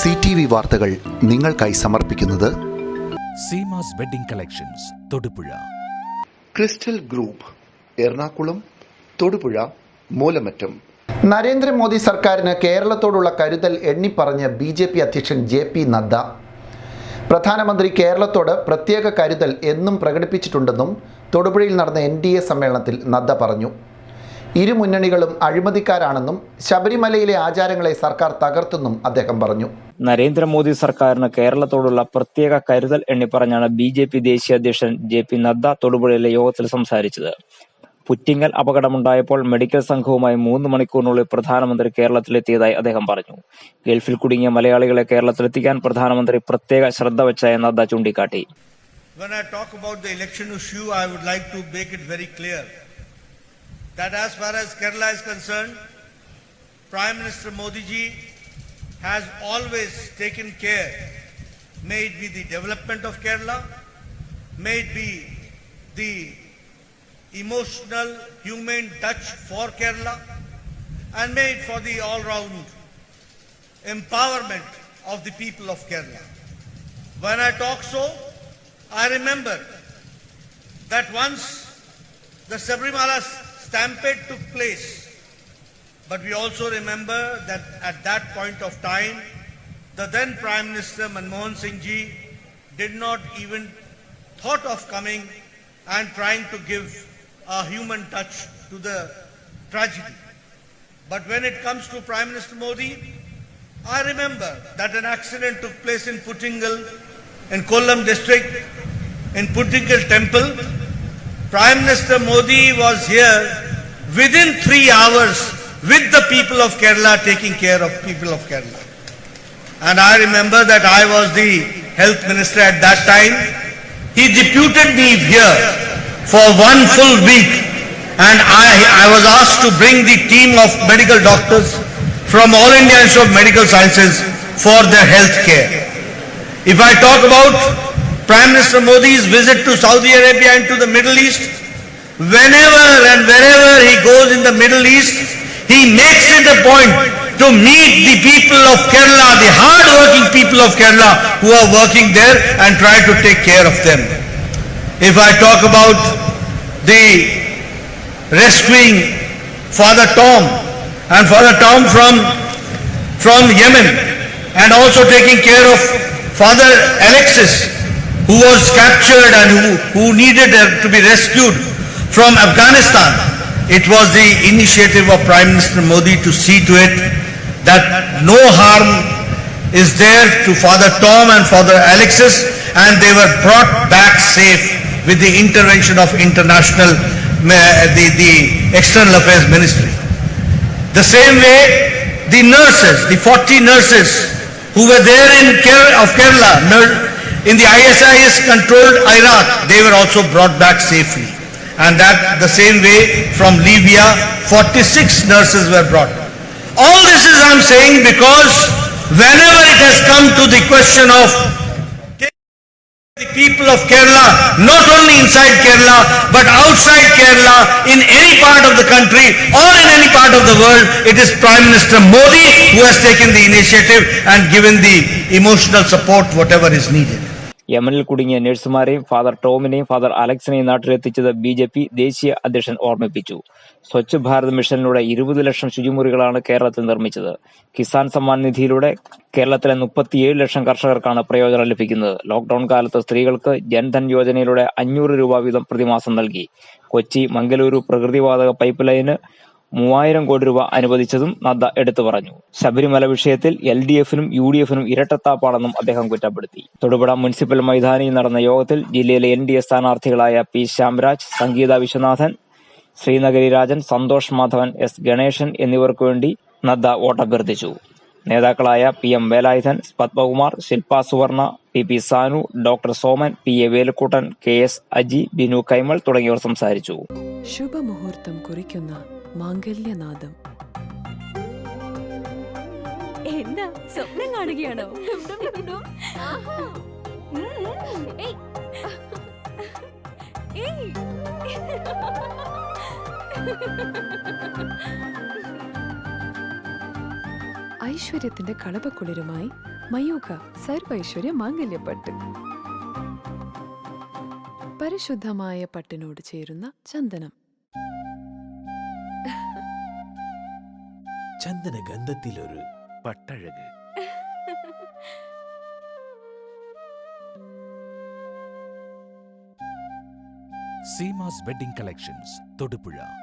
CTV വാർത്തകൾ നിങ്ങൾക്കായി സമർപ്പിക്കുന്നത് Seemas wedding collections Thodupuzha, crystal group Ernakulam, Thodupuzha, Moolamattam. Narendra Modi സർക്കാരിന് കേരളത്തോടുള്ള കരുതൽ എണ്ണിപ്പറഞ്ഞ് BJP അധ്യക്ഷൻ JP നദ്ദ. പ്രധാനമന്ത്രി കേരളത്തോട് പ്രത്യേക കരുതൽ എന്നും പ്രകടിപ്പിച്ചിട്ടുണ്ടെന്നും തൊടുപുഴയിൽ നടന്ന NDA സമ്മേളനത്തിൽ നദ്ദ പറഞ്ഞു. ഇരു മുന്നണികളും അഴിമതിക്കാരാണെന്നും ശബരിമലയിലെ ആചാരങ്ങളെ സർക്കാർ തകർത്തെന്നും അദ്ദേഹം പറഞ്ഞു. നരേന്ദ്രമോദി സർക്കാരിന് കേരളത്തോടുള്ള പ്രത്യേക കരുതൽ എണ്ണിപ്പറഞ്ഞാണ് BJP ദേശീയ അധ്യക്ഷൻ JP നദ്ദ തൊടുപുഴയിലെ യോഗത്തിൽ സംസാരിച്ചത്. പുറ്റിങ്ങൽ അപകടമുണ്ടായപ്പോൾ മെഡിക്കൽ സംഘവുമായി 3 മണിക്കൂറിനുള്ളിൽ പ്രധാനമന്ത്രി കേരളത്തിലെത്തിയതായി അദ്ദേഹം പറഞ്ഞു. ഗൾഫിൽ കുടുങ്ങിയ മലയാളികളെ കേരളത്തിലെത്തിക്കാൻ പ്രധാനമന്ത്രി പ്രത്യേക ശ്രദ്ധ വെച്ചായി നദ്ദ ചൂണ്ടിക്കാട്ടി. When I talk about the election issue, I would like to make it very clear that as far as Kerala is concerned, Prime Minister Modi ji has always taken care, may it be the development of Kerala, may it be the emotional, humane touch for Kerala, and may it for the all-round empowerment of the people of Kerala. When I talk so, I remember that once the Sabrimala stampede took place, but we also remember that at that point of time, the then Prime Minister Manmohan Singh ji did not even thought of coming and trying to give a human touch to the tragedy. But when it comes to Prime Minister Modi, I remember that an accident took place in Puttingal, in Kollam district, in Puttingal temple. Prime Minister Modi was here within 3 hours with the people of Kerala, taking care of people of Kerala. And I remember that I was the health minister at that time. He deputed me here for 1 full week, and I was asked to bring the team of medical doctors from All India Institute of Medical Sciences for their health care. If I talk about Prime Minister Modi's visit to Saudi Arabia and to the Middle East, whenever and wherever he goes in the Middle East, he makes it a point to meet the people of Kerala, the hard-working people of Kerala who are working there, and try to take care of them. If I talk about the rescuing Father Tom and Father Tom from Yemen, and also taking care of Father Alexis, who was captured and who needed to be rescued from Afghanistan, it was the initiative of Prime Minister Modi to see to it that no harm is there to Father Tom and Father Alexis, and they were brought back safe with the intervention of international, the External Affairs Ministry. The same way, the nurses, the 40 nurses who were there in Kerala, in the ISIS controlled Iraq, they were also brought back safely. And that the same way from Libya, 46 nurses were brought. All this is I'm saying because whenever it has come to the question of the people of Kerala, not only inside Kerala, but outside Kerala, in any part of the country or in any part of the world, it is Prime Minister Modi who has taken the initiative and given the emotional support whatever is needed. യമനിൽ കുടുങ്ങിയ നഴ്സുമാരെയും father ടോമിനെയും father അലക്സിനെയും നാട്ടിലെത്തിച്ചത് BJP ദേശീയ അധ്യക്ഷൻ ഓർമ്മിപ്പിച്ചു. സ്വച്ഛ് ഭാരത് മിഷനിലൂടെ 20 ലക്ഷം ശുചിമുറികളാണ് കേരളത്തിൽ നിർമ്മിച്ചത്. കിസാൻ സമ്മാൻ നിധിയിലൂടെ കേരളത്തിലെ 37 ലക്ഷം കർഷകർക്കാണ് പ്രയോജനം ലഭിക്കുന്നത്. ലോക്ഡൌൺ കാലത്ത് സ്ത്രീകൾക്ക് ജൻധൻ യോജനയിലൂടെ 500 രൂപ വീതം പ്രതിമാസം നൽകി. കൊച്ചി മംഗലൂരു പ്രകൃതിവാതക പൈപ്പ് ലൈന് 3000 കോടി രൂപ അനുവദിച്ചതും നദ്ദ എടുത്തു പറഞ്ഞു. ശബരിമല വിഷയത്തിൽ LDFനും UDFനും ഇരട്ടത്താപ്പാണെന്നും അദ്ദേഹം കുറ്റപ്പെടുത്തി. തൊടുപുഴ മുനിസിപ്പൽ മൈതാനിയിൽ നടന്ന യോഗത്തിൽ ജില്ലയിലെ NDA സ്ഥാനാർത്ഥികളായ P ശ്യാംരാജ്, സംഗീത വിശ്വനാഥൻ, ശ്രീനഗരി രാജൻ, സന്തോഷ് മാധവൻ, S ഗണേശൻ എന്നിവർക്കു വേണ്ടി നദ്ദ വോട്ടഭ്യർത്ഥിച്ചു. നേതാക്കളായ PM വേലായുധൻ, പത്മകുമാർ, ശില്പ സുവർണ, PP Sanu, doctor Soman, PA വേലുക്കൂട്ടൻ, KS Aji, Binu Kaimal തുടങ്ങിയവർ സംസാരിച്ചു. ശുഭമുഹൂർത്തം കുറിക്കുന്ന മാംഗല്യനാദം. എന്താ സ്വപ്നം കാണുകയാണോ? ഐശ്വര്യത്തിന്റെ കളപക്കുളിരുമായി മയൂഖ സർവൈശ്വര്യ മാംഗല്യപ്പട്ട്. പരിശുദ്ധമായ പട്ടിനോട് ചേരുന്ന ചന്ദനം. ചന്ദനഗന്ധത്തിലൊരു പട്ടഴക്. Seemas wedding collections Thodupuzha.